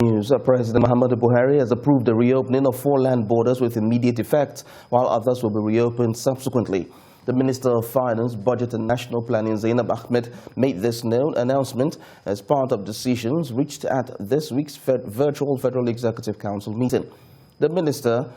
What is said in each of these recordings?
News. President Muhammadu Buhari has approved the reopening of 4 land borders with immediate effect, while others will be reopened subsequently. The Minister of Finance, Budget and National Planning, Zainab Ahmed, made this announcement as part of decisions reached at this week's virtual Federal Executive Council meeting. The minister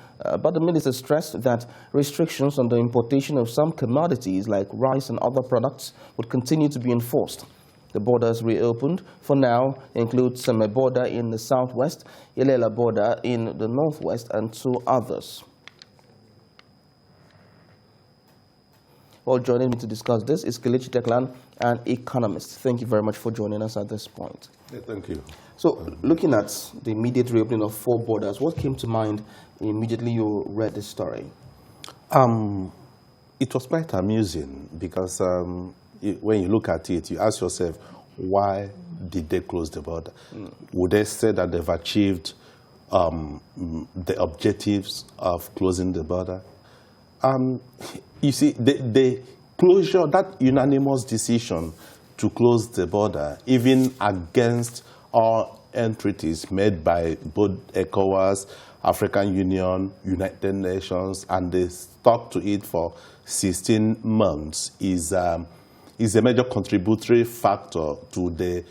stressed that restrictions on the importation of some commodities like rice and other products would continue to be enforced. The borders reopened for now include Seme border in the southwest, Ilela border in the northwest, and 2 others. Well, joining me to discuss this is Kelechi Declan, an economist. Thank you very much for joining us at this point. Yeah, thank you. So, looking at the immediate reopening of 4 borders, what came to mind immediately you read this story? It was quite amusing because when you look at it, you ask yourself, why did they close the border? Would they say that they've achieved the objectives of closing the border? You see, the closure, that unanimous decision to close the border, even against all entreaties made by both ECOWAS, African Union, United Nations, and they stuck to it for 16 months, is a major contributory factor to the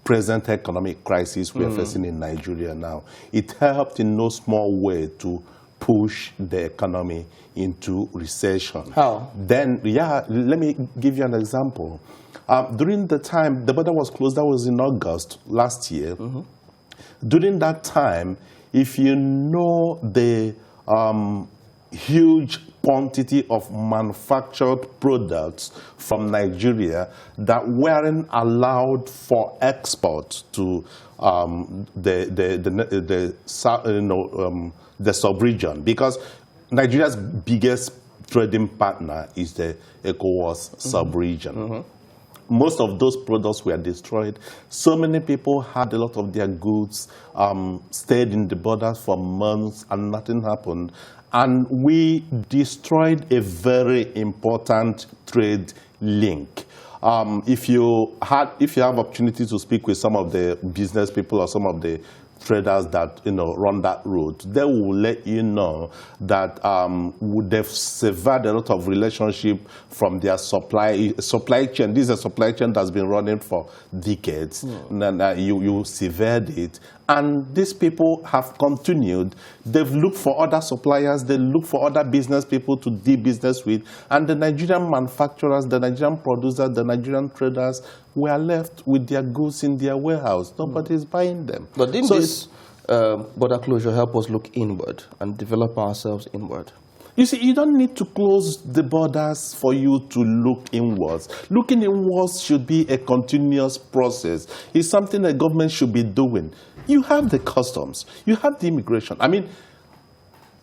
present economic crisis we are facing in Nigeria now. It helped in no small way to push the economy into recession. How? Then, let me give you an example. During the time the border was closed, that was in August last year. During that time, if you know the huge quantity of manufactured products from Nigeria that weren't allowed for export to the sub-region, because Nigeria's biggest trading partner is the ECOWAS sub-region. Most of those products were destroyed. So many people had a lot of their goods, stayed in the borders for months and nothing happened. And we destroyed a very important trade link. If you have opportunity to speak with some of the business people or some of the traders that run that route, they will let you know that they've severed a lot of relationship from their supply chain. This is a supply chain that's been running for decades. And you severed it, and these people have continued. They've looked for other suppliers, they look for other business people to do business with, and the Nigerian manufacturers, the Nigerian producers, the Nigerian traders were left with their goods in their warehouse. Nobody is buying them. But didn't this border closure help us look inward and develop ourselves inward? You see, you don't need to close the borders for you to look inwards. Looking inwards should be a continuous process. It's something that government should be doing. You have the customs, you have the immigration. I mean,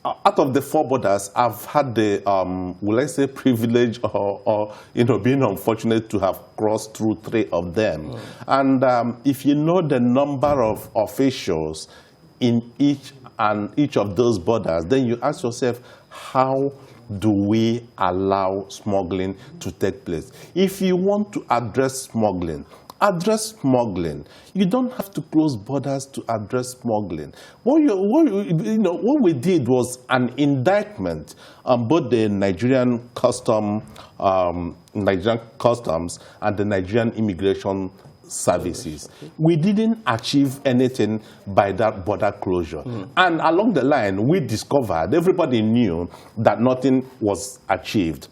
out of the 4 borders, I've had the, will I say, privilege or being unfortunate to have crossed through 3 of them. And if you know the number of officials in each of those borders, then you ask yourself, how do we allow smuggling to take place? If you want to address smuggling, you don't have to close borders to address smuggling. What we did was an indictment on both the Nigerian customs and the Nigerian immigration services. We didn't achieve anything by that border closure. And along the line, we discovered, everybody knew that nothing was achieved.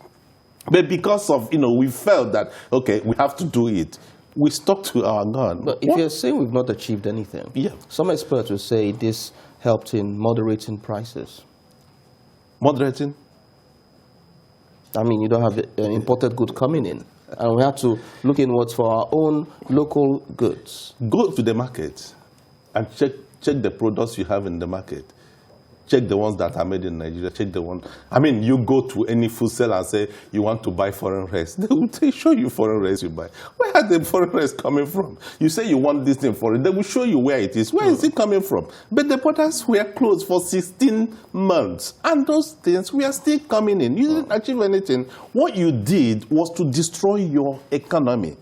But because of, we felt that, okay, we have to do it, we stuck to our gun. But if you're saying we've not achieved anything, some experts will say this helped in moderating prices. Moderating? I mean, you don't have imported goods coming in. And we have to look inwards for our own local goods. Go to the market and check the products you have in the market. Check the ones that are made in Nigeria. Check the one. I mean, you go to any food seller and say you want to buy foreign rice. They will show you foreign rice you buy. Where are the foreign rice coming from? You say you want this thing for it. They will show you where it is. Where is it coming from? But the borders were closed for 16 months. And those things were still coming in. You didn't achieve anything. What you did was to destroy your economy.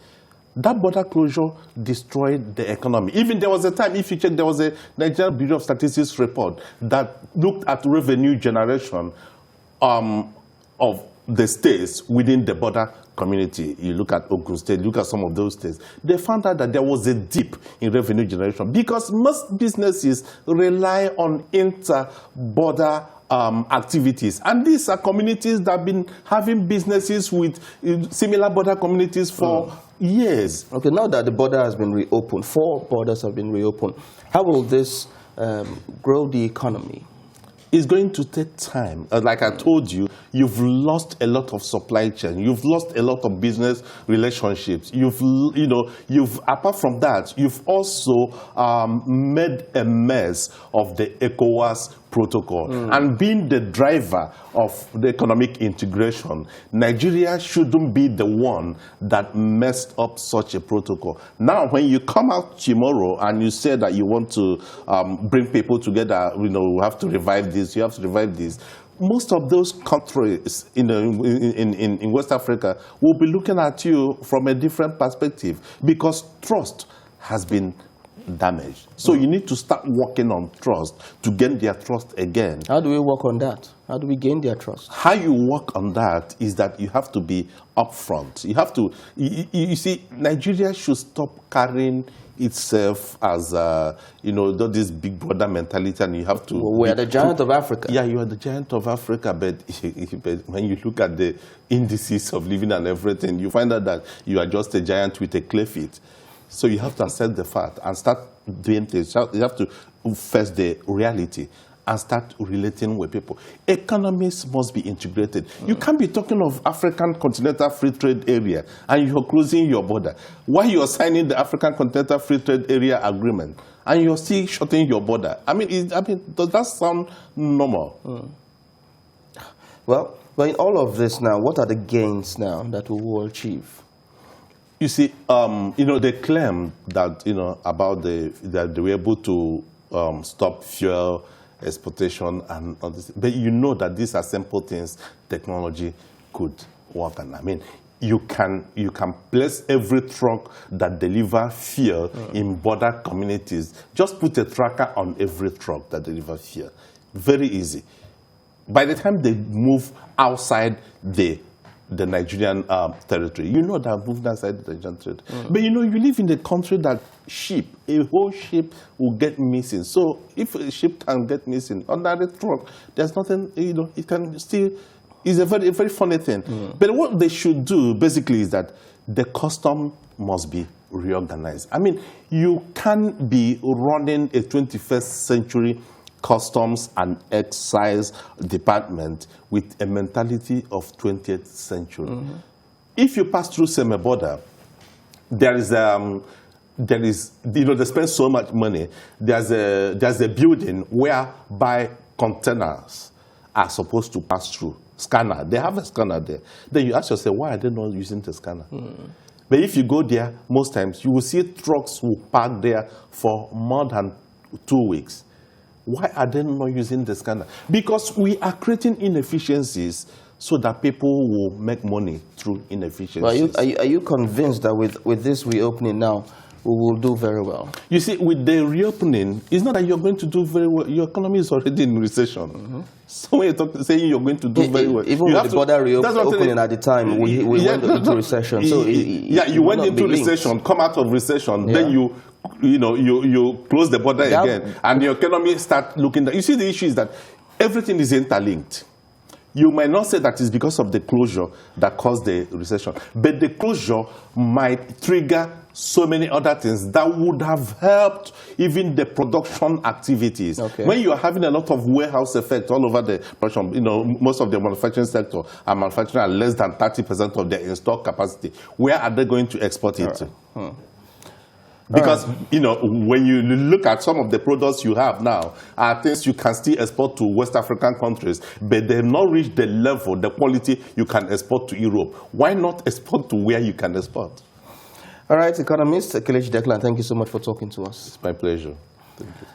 That border closure destroyed the economy. Even there was a time, if you check, there was a Nigerian Bureau of Statistics report that looked at revenue generation of the states within the border community. You look at Ogun State, look at some of those states. They found out that there was a dip in revenue generation because most businesses rely on inter-border activities. And these are communities that have been having businesses with similar border communities for years. Okay, now that the border has been reopened, 4 borders have been reopened, how will this grow the economy? It's going to take time. Like I told you, you've lost a lot of supply chain. You've lost a lot of business relationships. Apart from that, you've also made a mess of the ECOWAS protocol. And being the driver of the economic integration, Nigeria shouldn't be the one that messed up such a protocol. Now, when you come out tomorrow and you say that you want to bring people together, we have to revive this, you have to revive this, most of those countries in West Africa will be looking at you from a different perspective because trust has been damaged. So you need to start working on trust to gain their trust again. How do we work on that? How do we gain their trust? How you work on that is that you have to be upfront. You have to, you see, Nigeria should stop carrying itself as, this big brother mentality, and you have to... Well, we're the giant of Africa. Yeah, you are the giant of Africa, but when you look at the indices of living and everything, you find out that you are just a giant with a clay feet. So you have to accept the fact and start doing things. You have to face the reality and start relating with people. Economies must be integrated. You can't be talking of African Continental Free Trade Area and you're closing your border. Why you're signing the African Continental Free Trade Area Agreement and you're still shutting your border? Does that sound normal? Well, in all of this now, what are the gains now that we will achieve? You see, they claim that, about that they were able to stop fuel exportation and all this. But you know that these are simple things technology could work on. You can place every truck that delivers fuel in border communities. Just put a tracker on every truck that delivers fuel. Very easy. By the time they move outside the Nigerian territory, that moved outside the Nigerian territory. But you live in a country that a whole ship will get missing. So if a ship can get missing under the truck, there's nothing, it can still, it's a very funny thing. But what they should do basically is that the custom must be reorganized. You can't be running a 21st century customs and excise department with a mentality of 20th century. If you pass through Seme border, they spend so much money. There's a building whereby containers are supposed to pass through. Scanner, they have a scanner there. Then you ask yourself, why are they not using the scanner? But if you go there, most times you will see trucks will park there for more than 2 weeks. Why are they not using the scanner? Because we are creating inefficiencies so that people will make money through inefficiencies. Well, are you convinced that with this reopening now, we will do very well? You see, with the reopening, it's not that you're going to do very well. Your economy is already in recession. So when you're saying you're going to do very well, even with the border reopening at the time, we went into recession. So you went into recession, come out of recession, then you close the border again, and your economy start looking. You see, the issue is that everything is interlinked. You might not say that it's because of the closure that caused the recession, but the closure might trigger so many other things that would have helped even the production activities. When you are having a lot of warehouse effect all over the production, most of the manufacturing sector are manufacturing at less than 30% of their installed capacity. Where are they going to export it to? Because, when you look at some of the products you have now, are things you can still export to West African countries, but they have not reached the level, the quality you can export to Europe. Why not export to where you can export? All right, economist Kelechi Declan, thank you so much for talking to us. It's my pleasure. Thank you.